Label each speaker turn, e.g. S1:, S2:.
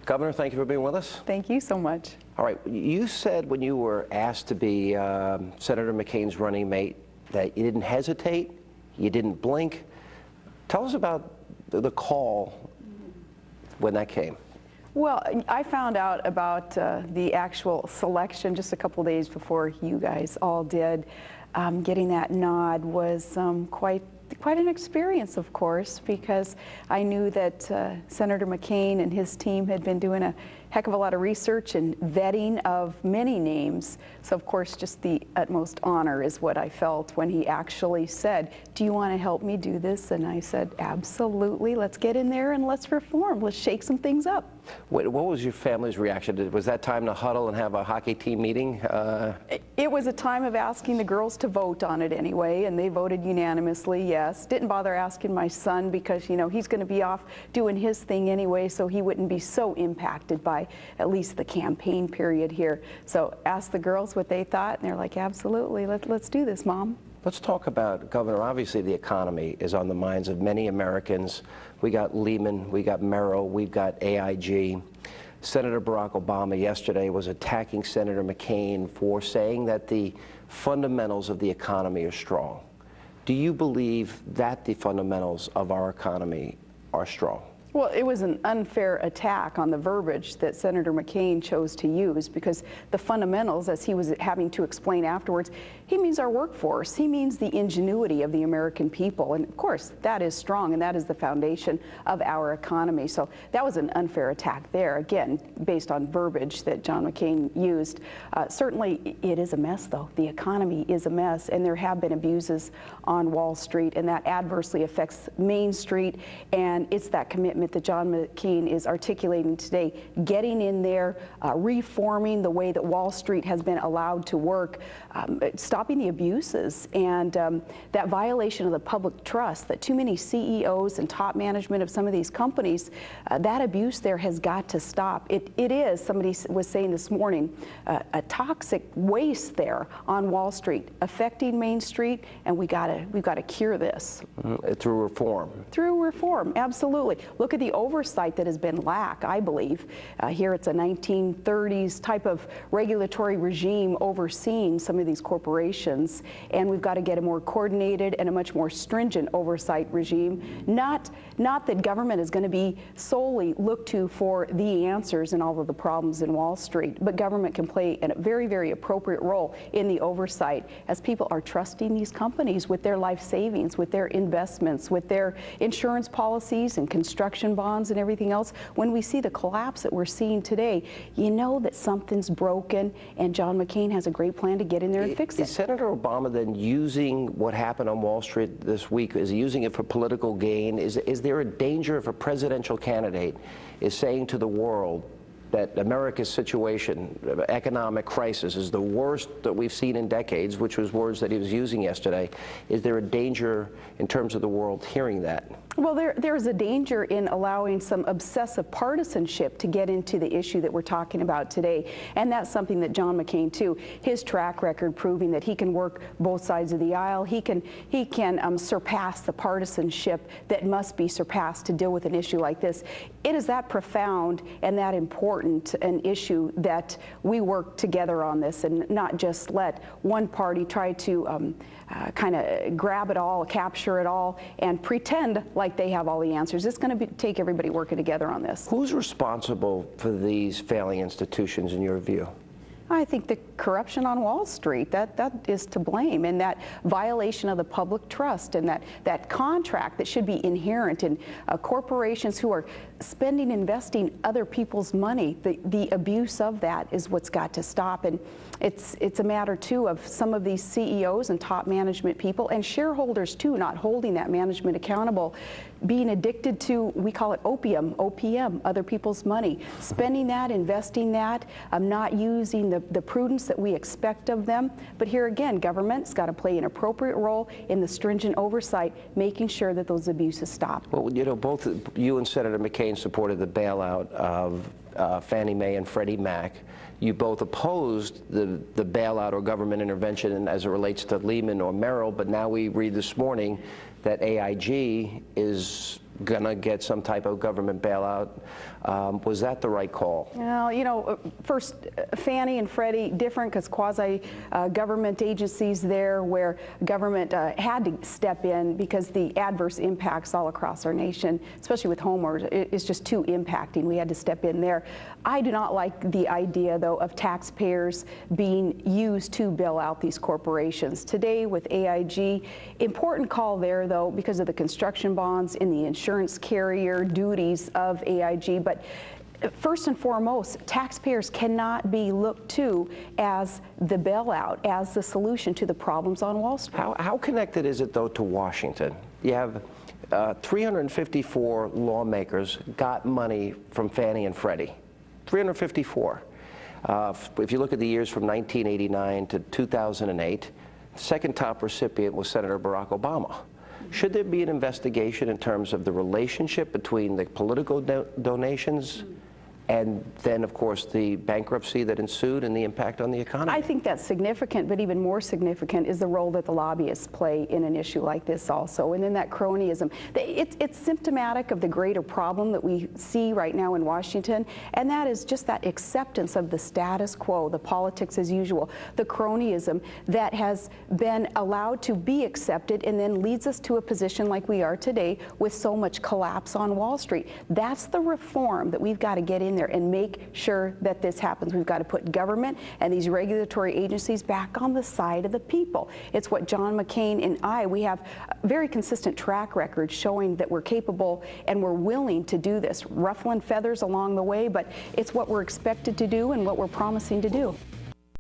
S1: Governor, thank you for being with us.
S2: Thank you so much.
S1: All right, you said when you were asked to be Senator McCain's running mate that you didn't hesitate, you didn't blink. Tell us about the call when that came.
S2: Well, I found out about the actual selection just a couple days before you guys all did. Getting that nod was quite an experience, of course, because I knew that Senator McCain and his team had been doing a heck of a lot of research and vetting of many names. So, of course, just the utmost honor is what I felt when he actually said, "Do you want to help me do this?" And I said, "Absolutely. Let's get in there and let's reform. Let's shake some things up."
S1: What was your family's reaction? Was that time to huddle and have a hockey team meeting?
S2: It was a time of asking the girls to vote on it anyway, and they voted unanimously, yes. Didn't bother asking my son because, you know, he's going to be off doing his thing anyway, so he wouldn't be so impacted by at least the campaign period here. So asked the girls what they thought, and they're like, "Absolutely, let's do this, Mom."
S1: Let's talk about, Governor, obviously the economy is on the minds of many Americans. We got Lehman, we got Merrill, we've got AIG. Senator Barack Obama yesterday was attacking Senator McCain for saying that the fundamentals of the economy are strong. Do you believe that the fundamentals of our economy are strong?
S2: Well, it was an unfair attack on the verbiage that Senator McCain chose to use, because the fundamentals, as he was having to explain afterwards, he means our workforce. He means the ingenuity of the American people. And of course, that is strong, and that is the foundation of our economy. So that was an unfair attack there, again, based on verbiage that John McCain used. Certainly, it is a mess, though. The economy is a mess, and there have been abuses on Wall Street, and that adversely affects Main Street, and it's that commitment that John McCain is articulating today, getting in there, reforming the way that Wall Street has been allowed to work, stopping the abuses, and that violation of the public trust that too many CEOs and top management of some of these companies, that abuse there has got to stop. It is, somebody was saying this morning, a toxic waste there on Wall Street affecting Main Street, and we've got to cure this.
S1: Through reform.
S2: Through reform, absolutely. Look at the oversight that has been lack, I believe. Here it's a 1930s type of regulatory regime overseeing some of these corporations, and we've got to get a more coordinated and a much more stringent oversight regime. Not that government is going to be solely looked to for the answers and all of the problems in Wall Street, but government can play a very, very appropriate role in the oversight as people are trusting these companies with their life savings, with their investments, with their insurance policies and construction bonds and everything else. When we see the collapse that we're seeing today, you know that something's broken, and John McCain has a great plan to get in there and fix it.
S1: Is Senator Obama then using what happened on Wall Street this week, is he using it for political gain? Is there a danger if a presidential candidate is saying to the world that America's situation, economic crisis, is the worst that we've seen in decades, which was words that he was using yesterday? Is there a danger in terms of the world hearing that?
S2: Well, there's a danger in allowing some obsessive partisanship to get into the issue that we're talking about today. And that's something that John McCain, too, his track record proving that he can work both sides of the aisle. He can surpass the partisanship that must be surpassed to deal with an issue like this. It is that profound and that important an issue that we work together on this and not just let one party try to kind of grab it all, capture it all, and pretend like they have all the answers. It's going to take everybody working together on this.
S1: Who's responsible for these failing institutions in your view?
S2: I think the corruption on Wall Street, that is to blame, and that violation of the public trust, and that contract that should be inherent in corporations who are spending, investing other people's money. The abuse of that is what's got to stop. And it's a matter, too, of some of these CEOs and top management people and shareholders, too, not holding that management accountable, being addicted to, we call it opium, OPM, other people's money, spending that, investing that, not using the prudence that we expect of them. But here again, government's got to play an appropriate role in the stringent oversight, making sure that those abuses stop.
S1: Well, you know, both you and Senator McCain supported the bailout of Fannie Mae and Freddie Mac. You both opposed the bailout or government intervention as it relates to Lehman or Merrill, but now we read this morning that AIG is going to get some type of government bailout. Was that the right call?
S2: Well, you know, first, Fannie and Freddie, different because quasi-government agencies there where government had to step in because the adverse impacts all across our nation, especially with homeowners, is just too impacting. We had to step in there. I do not like the idea, though, of taxpayers being used to bail out these corporations. Today with AIG, important call there, though, because of the construction bonds and the insurance carrier duties of AIG. But first and foremost, taxpayers cannot be looked to as the bailout, as the solution to the problems on Wall Street.
S1: How connected is it, though, to Washington? You have 354 lawmakers got money from Fannie and Freddie. 354. If you look at the years from 1989 to 2008, the second top recipient was Senator Barack Obama. Should there be an investigation in terms of the relationship between the political donations and then, of course, the bankruptcy that ensued and the impact on the economy?
S2: I think that's significant, but even more significant is the role that the lobbyists play in an issue like this also. And then that cronyism. It's symptomatic of the greater problem that we see right now in Washington, and that is just that acceptance of the status quo, the politics as usual, the cronyism that has been allowed to be accepted and then leads us to a position like we are today with so much collapse on Wall Street. That's the reform that we've got to get in there and make sure that this happens. We've got to put government and these regulatory agencies back on the side of the people. It's what John McCain and we have a very consistent track record showing that we're capable and we're willing to do this. Ruffling feathers along the way, but it's what we're expected to do and what we're promising to do.